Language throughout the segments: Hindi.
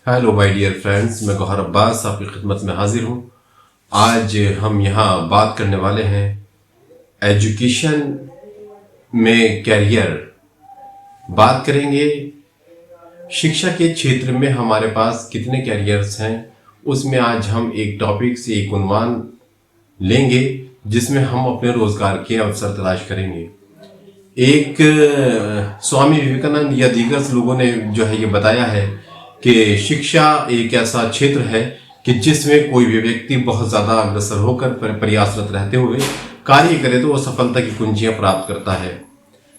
हेलो माय डियर फ्रेंड्स, मैं गौहर अब्बास आपकी खिदमत में हाजिर हूँ। आज हम यहाँ बात करने वाले हैं एजुकेशन में कैरियर। बात करेंगे शिक्षा के क्षेत्र में हमारे पास कितने कैरियर्स हैं। उसमें आज हम एक टॉपिक से एक उन्वान लेंगे जिसमें हम अपने रोजगार के अवसर तलाश करेंगे। एक स्वामी विवेकानंद या दीगर लोगों ने जो है ये बताया है कि शिक्षा एक ऐसा क्षेत्र है कि जिसमें कोई भी व्यक्ति बहुत ज़्यादा अग्रसर होकर प्रयासरत रहते हुए कार्य करे तो वो सफलता की कुंजियां प्राप्त करता है।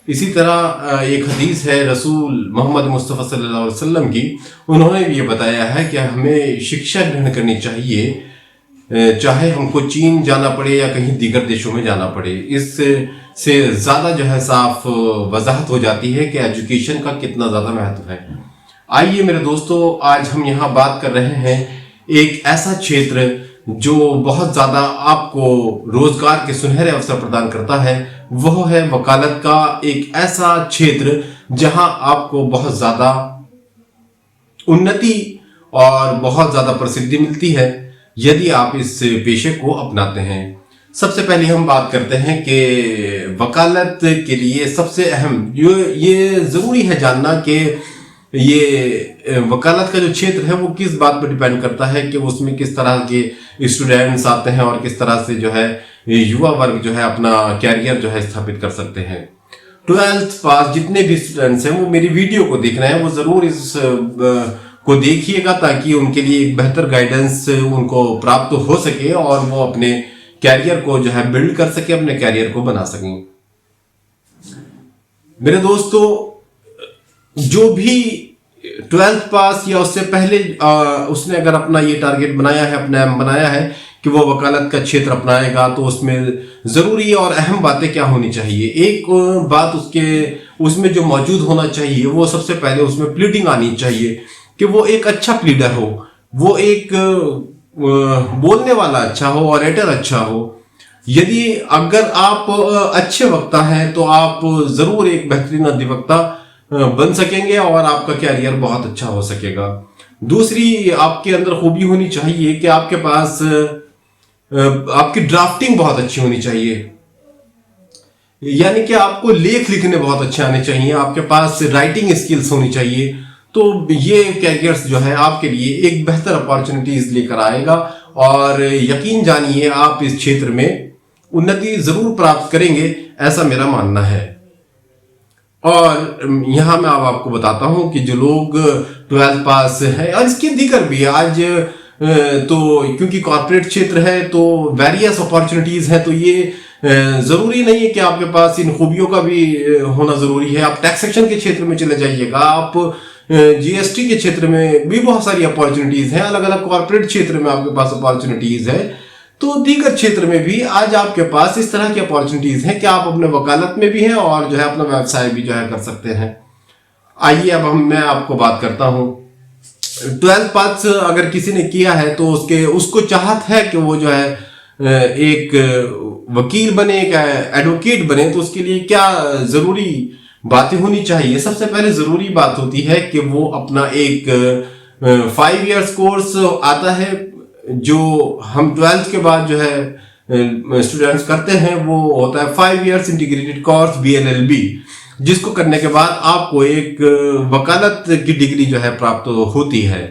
इसी तरह एक हदीस है रसूल मोहम्मद मुस्तफ़ा सल्लल्लाहु अलैहि वसल्लम की। उन्होंने भी ये बताया है कि हमें शिक्षा ग्रहण करनी चाहिए, चाहे हमको चीन जाना पड़े या कहीं दीगर देशों में जाना पड़े। इससे ज़्यादा जो है साफ वजाहत हो जाती है कि एजुकेशन का कितना ज़्यादा महत्व है। आइए मेरे दोस्तों, आज हम यहाँ बात कर रहे हैं एक ऐसा क्षेत्र जो बहुत ज़्यादा आपको रोजगार के सुनहरे अवसर प्रदान करता है। वह है वकालत का एक ऐसा क्षेत्र जहां आपको बहुत ज़्यादा उन्नति और बहुत ज़्यादा प्रसिद्धि मिलती है यदि आप इस पेशे को अपनाते हैं। सबसे पहले हम बात करते हैं कि वकालत के लिए सबसे अहम ये ज़रूरी है जानना कि ये वकालत का जो क्षेत्र है वो किस बात पर डिपेंड करता है कि उसमें किस तरह के स्टूडेंट्स आते हैं और किस तरह से जो है युवा वर्ग जो है अपना कैरियर जो है स्थापित कर सकते हैं। 12th पास जितने भी स्टूडेंट्स हैं वो मेरी वीडियो को देख रहे हैं, वो ज़रूर इस को देखिएगा ताकि उनके लिए एक बेहतर गाइडेंस उनको प्राप्त हो सके और वो अपने कैरियर को जो है बिल्ड कर सके, अपने कैरियर को बना सकें। मेरे दोस्तों, जो भी 12th पास या उससे पहले उसने अगर अपना ये टारगेट बनाया है, अपना एम बनाया है कि वो वकालत का क्षेत्र अपनाएगा, तो उसमें ज़रूरी और अहम बातें क्या होनी चाहिए। एक बात उसमें जो मौजूद होना चाहिए वो सबसे पहले उसमें प्लीडिंग आनी चाहिए कि वो एक अच्छा प्लीडर हो, वो एक बोलने वाला अच्छा हो, ऑरेटर अच्छा हो। यदि अगर आप अच्छे वक्ता हैं तो आप ज़रूर एक बेहतरीन अधिवक्ता बन सकेंगे और आपका कैरियर बहुत अच्छा हो सकेगा। दूसरी आपके अंदर खूबी होनी चाहिए कि आपके पास आपकी ड्राफ्टिंग बहुत अच्छी होनी चाहिए, यानी कि आपको लेख लिखने बहुत अच्छे आने चाहिए, आपके पास राइटिंग स्किल्स होनी चाहिए। तो ये कैरियर्स जो है आपके लिए एक बेहतर अपॉर्चुनिटीज लेकर आएगा और यकीन जानिए आप इस क्षेत्र में उन्नति जरूर प्राप्त करेंगे, ऐसा मेरा मानना है। और यहाँ मैं अब आपको बताता हूँ कि जो लोग 12th पास हैं और इसके दीगर भी आज तो क्योंकि कॉर्पोरेट क्षेत्र है तो वेरियस अपॉर्चुनिटीज हैं, तो ये ज़रूरी नहीं है कि आपके पास इन खूबियों का भी होना ज़रूरी है। आप टैक्सेशन के क्षेत्र में चले जाइएगा, आप जीएसटी के क्षेत्र में भी बहुत सारी अपॉर्चुनिटीज़ हैं, अलग अलग कॉर्पोरेट क्षेत्र में आपके पास अपॉर्चुनिटीज़ है, तो दीगर क्षेत्र में भी आज आपके पास इस तरह की अपॉर्चुनिटीज हैं कि आप अपने वकालत में भी हैं और जो है अपना व्यवसाय भी जो है कर सकते हैं। आइए अब मैं आपको बात करता हूं 12th पास अगर किसी ने किया है तो उसको चाहत है कि वो जो है एक वकील बने, एक एडवोकेट बने, तो उसके लिए क्या जरूरी बातें होनी चाहिए। सबसे पहले जरूरी बात होती है कि वो अपना एक 5 years कोर्स आता है जो हम 12th के बाद जो है स्टूडेंट्स करते हैं, वो होता है 5 years इंटीग्रेटेड कोर्स BLLB, जिसको करने के बाद आपको एक वकालत की डिग्री जो है प्राप्त होती है।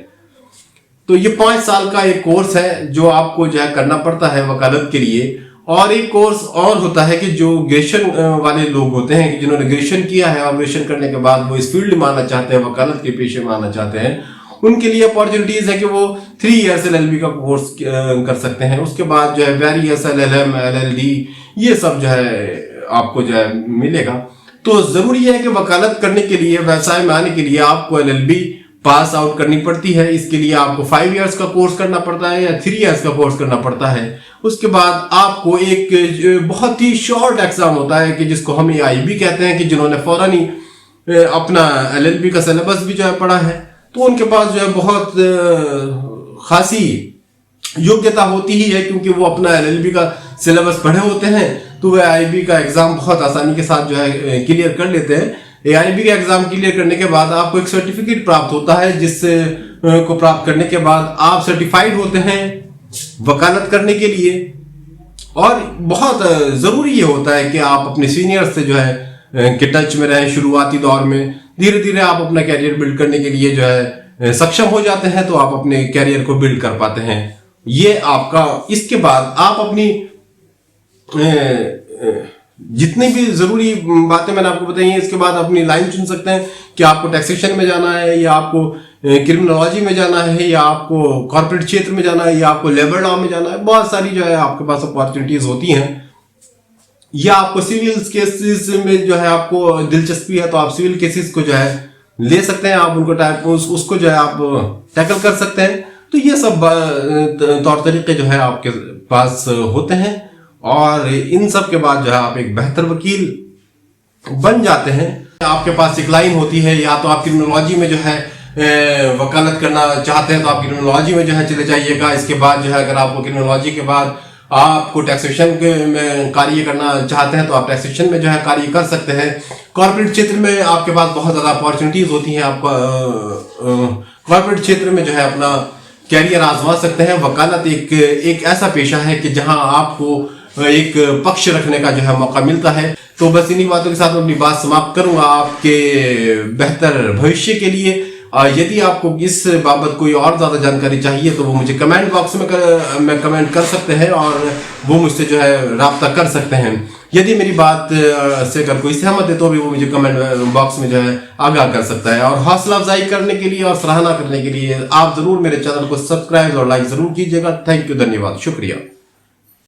तो ये 5 साल का एक कोर्स है जो आपको जो है करना पड़ता है वकालत के लिए। और एक कोर्स और होता है कि जो ग्रेजुएशन वाले लोग होते हैं कि जिन्होंने ग्रेजुएशन किया है और ग्रेजुएशन करने के बाद वो इस फील्ड में आना चाहते हैं, वकालत के पेशे में आना चाहते हैं, उनके लिए अपॉर्चुनिटीज है कि वो 3 years LLB का कोर्स कर सकते हैं। उसके बाद जो है वेरियस LLM LLD ये सब जो है आपको जो है मिलेगा। तो जरूरी है कि वकालत करने के लिए, व्यवसाय में आने के लिए आपको LLB पास आउट करनी पड़ती है। इसके लिए आपको 5 years का कोर्स करना पड़ता है या 3 years का कोर्स करना पड़ता है। उसके बाद आपको एक बहुत ही शॉर्ट एग्जाम होता है कि जिसको हम AIB कहते हैं, कि जिन्होंने फौरन ही अपना LLB का सिलेबस भी जो है पढ़ा है तो उनके पास जो है बहुत खासी योग्यता होती ही है, क्योंकि वो अपना LLB का सिलेबस पढ़े होते हैं तो वह AIB का एग्जाम बहुत आसानी के साथ जो है क्लियर कर लेते हैं। AIB का एग्जाम क्लियर करने के बाद आपको एक सर्टिफिकेट प्राप्त होता है जिस को प्राप्त करने के बाद आप सर्टिफाइड होते हैं वकालत करने के लिए। और बहुत ज़रूरी ये होता है कि आप अपने सीनियर्स से जो है कि टच में रहें। शुरुआती दौर में धीरे धीरे आप अपना कैरियर बिल्ड करने के लिए जो है सक्षम हो जाते हैं, तो आप अपने कैरियर को बिल्ड कर पाते हैं। ये आपका, इसके बाद आप अपनी जितनी भी जरूरी बातें मैंने आपको बताई हैं, इसके बाद अपनी लाइन चुन सकते हैं कि आपको टैक्सेशन में जाना है, या आपको क्रिमिनोलॉजी में जाना है, या आपको कॉर्पोरेट क्षेत्र में जाना है, या आपको लेबर लॉ में जाना है। बहुत सारी जो है आपके पास अपॉर्चुनिटीज होती हैं। या आपको सिविल केसेस में जो है आपको दिलचस्पी है, तो आप सिविल केसेस को जो है ले सकते हैं, आप उनको उसको जो है आप टैकल कर सकते हैं। तो ये सब तौर तरीके जो है आपके पास होते हैं, और इन सब के बाद जो है आप एक बेहतर वकील बन जाते हैं। आपके पास एक लाइन होती है, या तो आप क्रिमिनोलॉजी में जो है वकालत करना चाहते हैं तो आप क्रिमिनोलॉजी में जो है चले जाइएगा। इसके बाद जो है अगर आपको क्रिमिनोलॉजी के बाद आपको टैक्सेशन में कार्य करना चाहते हैं तो आप टैक्सेशन में जो है कार्य कर सकते हैं। कॉर्पोरेट क्षेत्र में आपके पास बहुत ज़्यादा अपॉर्चुनिटीज होती हैं। आप कॉर्पोरेट क्षेत्र में जो है अपना कैरियर आजमा सकते हैं। वकालत एक ऐसा पेशा है कि जहां आपको एक पक्ष रखने का जो है मौका मिलता है। तो बस इन्हीं बातों के साथ मैं अपनी बात समाप्त करूंगा आपके बेहतर भविष्य के लिए। यदि आपको इस बाबत कोई और ज़्यादा जानकारी चाहिए तो वो मुझे कमेंट बॉक्स में कमेंट कर सकते हैं, और वो मुझसे जो है राब्ता कर सकते हैं। यदि मेरी बात से अगर कोई सहमत है तो भी वो मुझे कमेंट बॉक्स में जो है आगाह कर सकता है। और हौसला अफजाई करने के लिए और सराहना करने के लिए आप ज़रूर मेरे चैनल को सब्सक्राइब और लाइक ज़रूर कीजिएगा। थैंक यू, धन्यवाद, शुक्रिया।